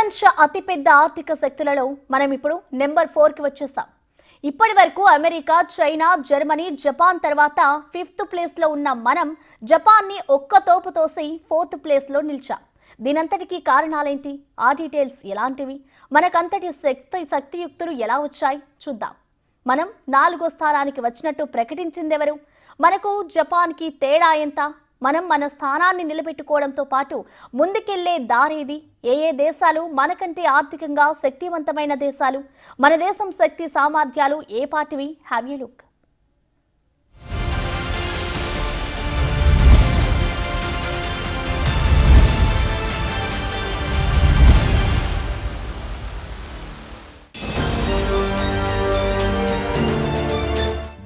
ప్రపంచ అతిపెద్ద ఆర్థిక శక్తులలో మనం ఇప్పుడు నెంబర్ 4కి వచ్చేసాం. ఇప్పటి వరకు అమెరికా, చైనా, జర్మనీ, జపాన్ తర్వాత 5th ప్లేస్లో ఉన్న మనం జపాన్ని ఒక్క తోపు తోసి 4th ప్లేస్లో నిలిచాం. దీనంతటికీ కారణాలేంటి? ఆ డీటెయిల్స్ ఎలాంటివి? మనకంతటి శక్తియుక్తులు ఎలా వచ్చాయి చూద్దాం. మనం 4వ స్థానానికి వచ్చినట్టు ప్రకటించిందెవరు? మనకు జపాన్కి తేడా ఎంత? మనం మన స్థానాన్ని నిలబెట్టుకోవడంతో పాటు ముందుకెళ్లే దారేది? ఏ దేశాలు మనకంటే ఆర్థికంగా శక్తివంతమైన దేశాలు? మన దేశం శక్తి సామర్థ్యాలు ఏ పాటివి? Have you look.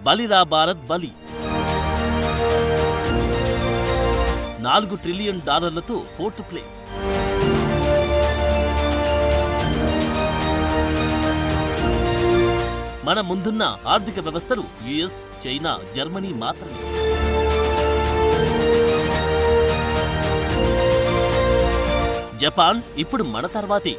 బలిరా భారత్ బలి. $4 ట్రిలియన్ 4th ప్లేస్. మన ముందున్న ఆర్థిక వ్యవస్థలు యుఎస్, చైనా, జర్మనీ మాత్రమే. జపాన్ ఇప్పుడు మన తర్వాతే.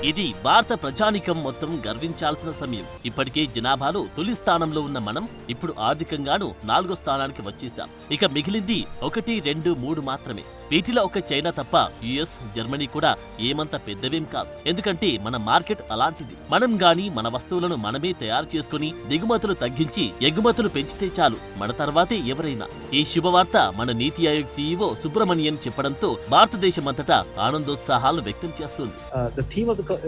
ఇది భారత ప్రజానికం మొత్తం గర్వించాల్సిన సమయం. ఇప్పటికే జనాభాలో తొలి స్థానంలో ఉన్న మనం ఇప్పుడు ఆర్థికంగాను 4వ స్థానానికి వచ్చేసాం. ఇక మిగిలింది 1, 2, 3 మాత్రమే. వీటిలో ఒక చైనా తప్ప యుఎస్, జర్మనీ కూడా ఏమంత పెద్దవేం కాదు. ఎందుకంటే మన మార్కెట్ అలాంటిది. మనం గాని మన వస్తువులను మనమే తయారు చేసుకుని దిగుమతులు తగ్గించి ఎగుమతులు పెంచితే చాలు, మన తర్వాతే ఎవరైనా. ఈ శుభవార్త మన నీతి ఆయోగ్ CEO సుబ్రమణియన్ చెప్పడంతో భారతదేశమంతటా ఆనందోత్సాహాలను వ్యక్తం చేస్తుంది.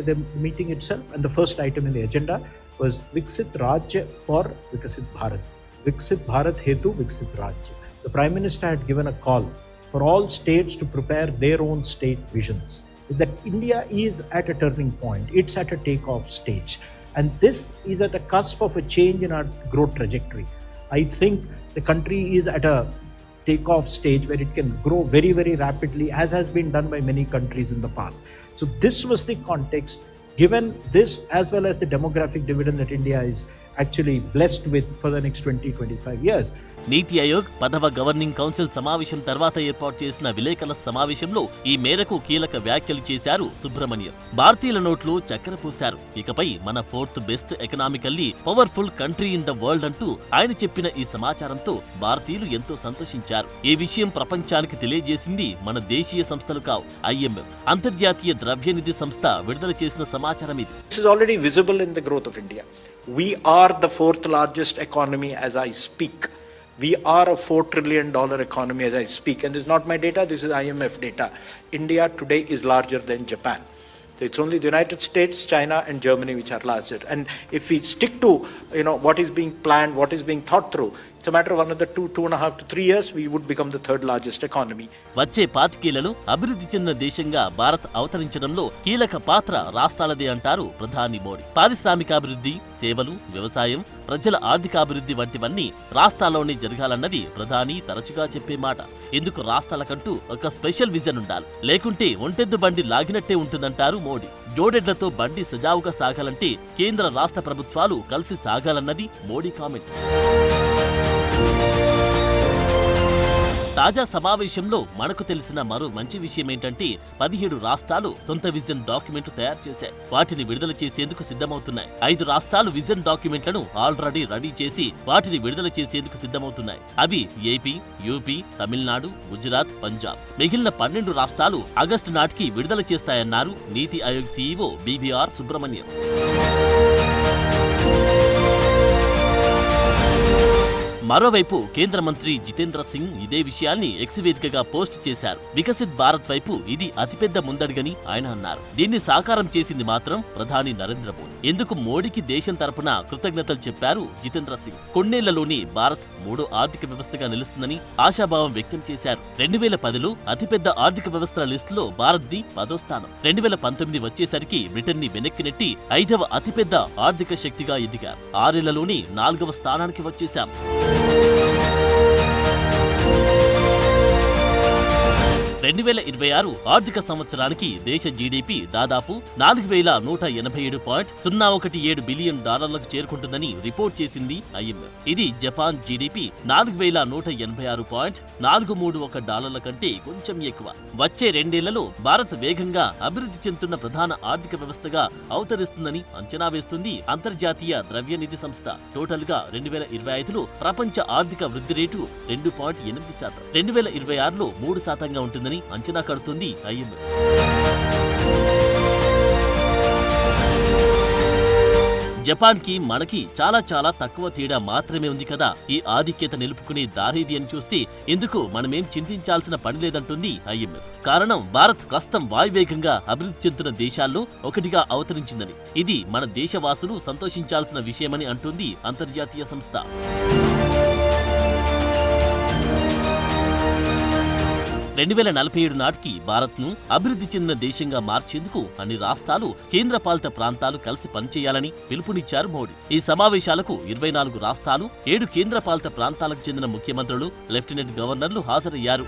The meeting itself and the first item in the agenda was Viksit Rajya for Vikasit Bharat. Viksit Bharat Hetu Viksit Rajya. The Prime Minister had given a call for all states to prepare their own state visions. That India is at a turning point. It's at a takeoff stage. And this is at the cusp of a change in our growth trajectory. I think the country is at a takeoff stage where it can grow very, very rapidly, as has been done by many countries in the past. So this was the context. Given this, as well as the demographic dividend that India is actually blessed with for the next 20-25 years. నీతి ఆయోగ్ 10వ governing council సమావేశం తర్వాత ఏర్పాటు చేసిన విలేకరుల సమావేశంలో ఈ మేరకు కీలక వ్యాఖ్యలు చేశారు సుబ్రమణియన్. భారతీయుల నోట్లు చక్కెర పూశారు. ఇకపై మన 4th best economically powerful country in the world అంటూ ఆయన చెప్పిన ఈ సమాచారంతో భారతీయులు ఎంతో సంతోషించారు. ఈ విషయం ప్రపంచానికి తెలియజేసింది మన దేశీయ సంస్థలు కావు. IMF, అంతర్జాతీయ ద్రవ్యనిధి సంస్థ విడుదల చేసిన సమాచారం ఇది. This is already visible in the growth of India. We are the 4th largest economy as I speak. We are a $4 trillion economy as I speak. And this is not my data, this is IMF data. India today is larger than Japan. So it's only the United States, China and Germany which are larger. And if we stick to what is being planned, what is being thought through, it's a matter of another 2.5 to 3 years, we would become the 3rd largest economy. వచ్చే 5 ఏళ్లలో అభివృద్ధి చెందిన దేశంగా భారత్ అవతరించడంలో కీలక పాత్ర రాష్ట్రాలదే అంటారు ప్రధాని మోడీ. పారిశ్రామికాభివృద్ధి, సేవలు, వ్యవసాయం, ప్రజల ఆర్థికాభివృద్ధి వంటివన్నీ రాష్ట్రాల్లోనే జరగాలన్నది ప్రధాని తరచుగా చెప్పే మాట. ఇందుకు రాష్ట్రాలకంటూ ఒక స్పెషల్ విజన్ ఉండాలి, లేకుంటే ఒంటెద్దు బండి లాగినట్టే ఉంటుందంటారు మోడీ. జోడెడ్లతో బండి సజావుగా సాగాలంటే కేంద్ర రాష్ట్ర ప్రభుత్వాలు కలిసి సాగాలన్నది మోడీ కామెంట్. తాజా సమావేశంలో మనకు తెలిసిన మరో మంచి విషయం ఏంటంటే 17 రాష్ట్రాలు సొంత విజన్ డాక్యుమెంట్ తయారు చేశాయి. వాటిని విడుదల చేసేందుకు సిద్ధమవుతున్నాయి. 5 రాష్ట్రాలు విజన్ డాక్యుమెంట్లను ఆల్రెడీ రెడీ చేసి వాటిని విడుదల చేసేందుకు సిద్ధమవుతున్నాయి. అవి ఏపీ, యూపీ, తమిళనాడు, గుజరాత్, పంజాబ్. మిగిలిన 12 రాష్ట్రాలు ఆగస్టు నాటికి విడుదల చేస్తాయన్నారు నీతి ఆయోగ్ CEO BVR సుబ్రమణియన్. మరోవైపు కేంద్ర మంత్రి జితేంద్ర సింగ్ ఇదే విషయాన్ని ఎక్స్ వేదికగా పోస్ట్ చేశారు. వికసిత్ భారత్ వైపు ఇది అతిపెద్ద ముందడుగని ఆయన అన్నారు. దీన్ని సాకారం చేసింది మాత్రం ప్రధాని నరేంద్ర మోడీ. ఎందుకు మోడీకి దేశం తరపున కృతజ్ఞతలు చెప్పారు జితేంద్ర సింగ్. కొన్నేళ్లలోనే భారత్ 3వ ఆర్థిక వ్యవస్థగా నిలుస్తుందని ఆశాభావం వ్యక్తం చేశారు. 2010లో అతిపెద్ద ఆర్థిక వ్యవస్థల లిస్టులో భారత్ది 10వ స్థానం. 2019 వచ్చేసరికి బ్రిటన్ ని వెనక్కి నెట్టి 5వ అతిపెద్ద ఆర్థిక శక్తిగా ఎదిగారు. 6 ఏళ్లలోనే 4వ స్థానానికి వచ్చేశాం. 2026 ఆర్థిక సంవత్సరానికి దేశ జీడీపీ దాదాపు 4187.017 బిలియన్ డాలర్లకు చేరుకుంటుందని రిపోర్ట్ చేసింది IMF. ఇది జపాన్ జీడీపీ 4186.431 డాలర్ల కంటే కొంచెం ఎక్కువ. వచ్చే రెండేళ్లలో భారత్ వేగంగా అభివృద్ధి చెందుతున్న ప్రధాన ఆర్థిక వ్యవస్థగా అవతరిస్తుందని అంచనా వేస్తుంది అంతర్జాతీయ ద్రవ్యనిధి సంస్థ. టోటల్ గా 2025లో ప్రపంచ ఆర్థిక వృద్ధి రేటు 2.8%, 2026లో 3%గా ఉంటుందని అంచనా కడుతుంది IMF. జపాన్ కి మనకి చాలా తక్కువ తేడా మాత్రమే ఉంది కదా. ఈ ఆధిక్యత నిలుపుకునే దారేది అని చూస్తే ఎందుకు మనమేం చింతించాల్సిన పని లేదంటుంది IMF. కారణం భారత్ ప్రస్తుతం వాయువేగంగా అభివృద్ధి చెందుతున్న దేశాల్లో ఒకటిగా అవతరించిందని. ఇది మన దేశవాసులు సంతోషించాల్సిన విషయమని అంటుంది అంతర్జాతీయ సంస్థ. 2047 నాటికి భారత్ను అభివృద్ధి చెందిన దేశంగా మార్చేందుకు అన్ని రాష్ట్రాలు, కేంద్రపాలిత ప్రాంతాలు కలిసి పనిచేయాలని పిలుపునిచ్చారు మోడీ. ఈ సమావేశాలకు 24 రాష్ట్రాలు, 7 కేంద్రపాలిత ప్రాంతాలకు చెందిన ముఖ్యమంత్రులు, లెఫ్టినెంట్ గవర్నర్లు హాజరయ్యారు.